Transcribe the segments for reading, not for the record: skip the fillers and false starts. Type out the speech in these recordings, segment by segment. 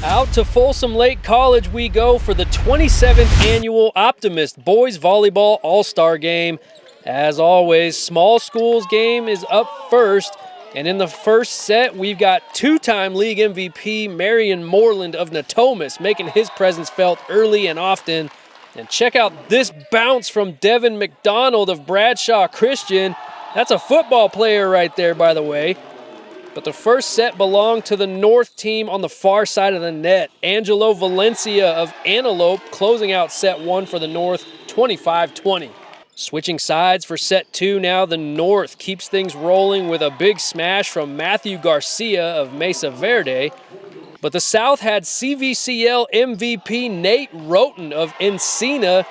Out to Folsom Lake College we go for the 27th annual Optimist Boys Volleyball All-Star Game. As always, small schools game is up first. And in the first set, we've got two-time league MVP Marion Moreland of Natomas making his presence felt early and often. And check out this bounce from Devin McDonald of Bradshaw Christian. That's a football player right there, by the way. But the first set belonged to the North team on the far side of the net. Angelo Valencia of Antelope closing out set one for the North, 25-20. Switching sides for set two now, the North keeps things rolling with a big smash from Matthew Garcia of Mesa Verde. But the South had CVCL MVP Nate Roten of Encina.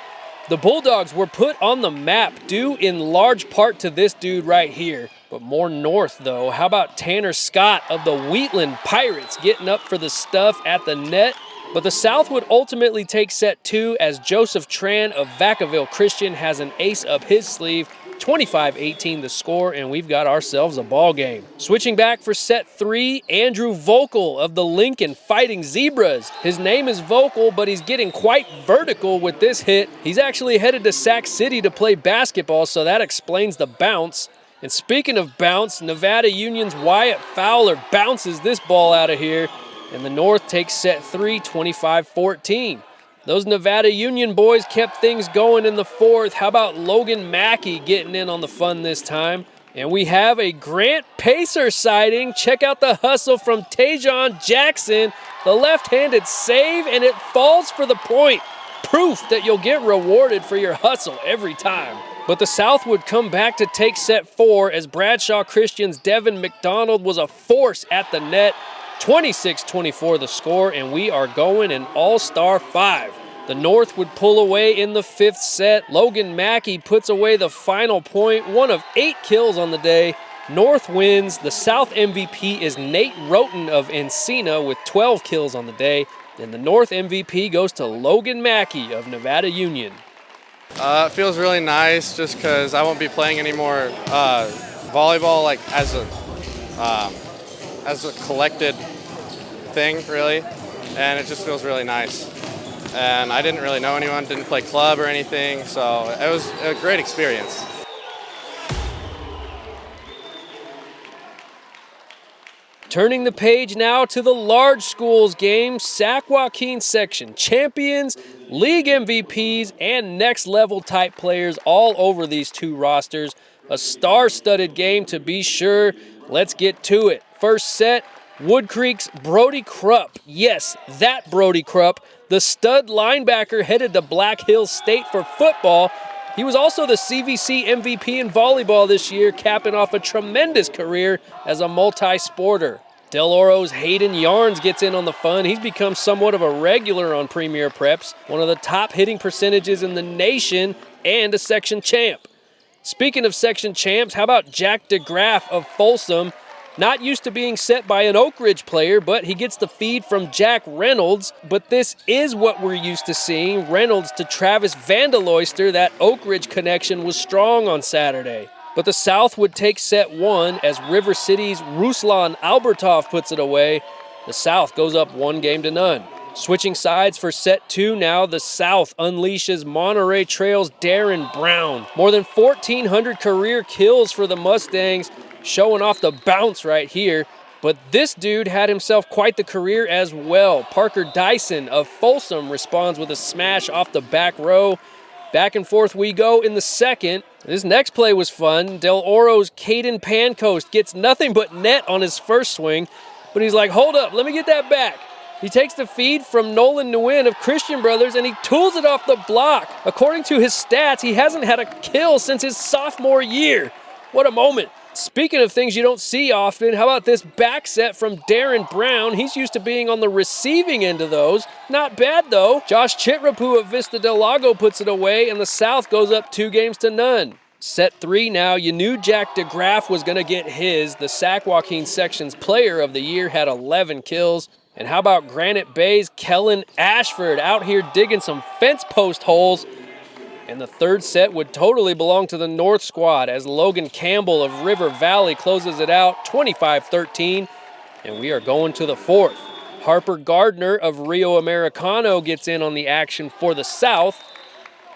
The Bulldogs were put on the map due in large part to this dude right here. But more North, though. How about Tanner Scott of the Wheatland Pirates getting up for the stuff at the net? But the South would ultimately take set two as Joseph Tran of Vacaville Christian has an ace up his sleeve. 25-18 the score, and we've got ourselves a ball game. Switching back for set three, Andrew Vocal of the Lincoln Fighting Zebras. His name is Vocal, but he's getting quite vertical with this hit. He's actually headed to Sac City to play basketball, so that explains the bounce. And speaking of bounce, Nevada Union's Wyatt Fowler bounces this ball out of here, and the North takes set three, 25-14. Those Nevada Union boys kept things going in the fourth. How about Logan Mackey getting in on the fun this time? And we have a Grant Pacer sighting. Check out the hustle from Tajon Jackson. The left-handed save, and it falls for the point. Proof that you'll get rewarded for your hustle every time. But the South would come back to take set four as Bradshaw Christian's Devin McDonald was a force at the net. 26-24 the score, and we are going an all-star five. The North would pull away in the fifth set. Logan Mackey puts away the final point, one of 8 kills on the day. North wins. The South MVP is Nate Roten of Encina with 12 kills on the day. And the North MVP goes to Logan Mackey of Nevada Union. It feels really nice just because I won't be playing any more volleyball like as a collected thing, really, and it just feels really nice. And I didn't really know anyone, didn't play club or anything, so it was a great experience. Turning the page now to the large schools game, SAC-JOAQUIN section champions, league MVPs, and next level type players all over these two rosters. A star-studded game to be sure. Let's get to it. First set, Wood Creek's Brody Krupp. Yes, that Brody Krupp, the stud linebacker headed to Black Hills State for football. He was also the CVC MVP in volleyball this year, capping off a tremendous career as a multi-sporter. Del Oro's Hayden Yarns gets in on the fun. He's become somewhat of a regular on Premier Preps, one of the top hitting percentages in the nation, and a section champ. Speaking of section champs, how about Jack DeGraff of Folsom? Not used to being set by an Oak Ridge player, but he gets the feed from Jack Reynolds. But this is what we're used to seeing. Reynolds to Travis Vandaloyster. That Oak Ridge connection was strong on Saturday. But the South would take set one as River City's Ruslan Albertov puts it away. The South goes up 1-0. Switching sides for set two now, the South unleashes Monterey Trail's Darren Brown. More than 1,400 career kills for the Mustangs, showing off the bounce right here. But this dude had himself quite the career as well. Parker Dyson of Folsom responds with a smash off the back row. Back and forth we go in the second. This next play was fun. Del Oro's Caden Pancoast gets nothing but net on his first swing, but he's like, hold up, let me get that back. He takes the feed from Nolan Nguyen of Christian Brothers, and he tools it off the block. According to his stats, he hasn't had a kill since his sophomore year. What a moment. Speaking of things you don't see often, how about this back set from Darren Brown? He's used to being on the receiving end of those. Not bad, though. Josh Chitrapu of Vista Del Lago puts it away, and the South goes up 2-0. Set three now. You knew Jack DeGraff was going to get his. The SAC-JOAQUIN section's player of the year had 11 kills. And how about Granite Bay's Kellen Ashford out here digging some fence post holes? And the third set would totally belong to the North squad as Logan Campbell of River Valley closes it out 25-13. And we are going to the fourth. Harper Gardner of Rio Americano gets in on the action for the South,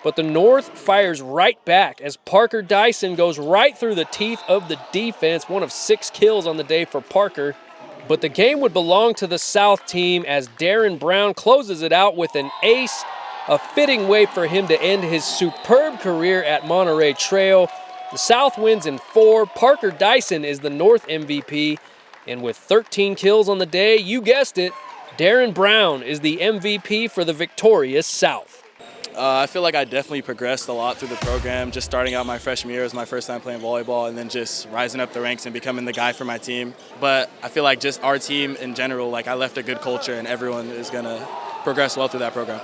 but the North fires right back as Parker Dyson goes right through the teeth of the defense, one of 6 kills on the day for Parker. But the game would belong to the South team as Darren Brown closes it out with an ace, a fitting way for him to end his superb career at Monterey Trail. The South wins in 4. Parker Dyson is the North MVP, and with 13 kills on the day, you guessed it, Darren Brown is the MVP for the victorious South. I feel like I definitely progressed a lot through the program. Just starting out my freshman year was my first time playing volleyball, and then just rising up the ranks and becoming the guy for my team. But I feel like just our team in general, like I left a good culture, and everyone is going to progress well through that program.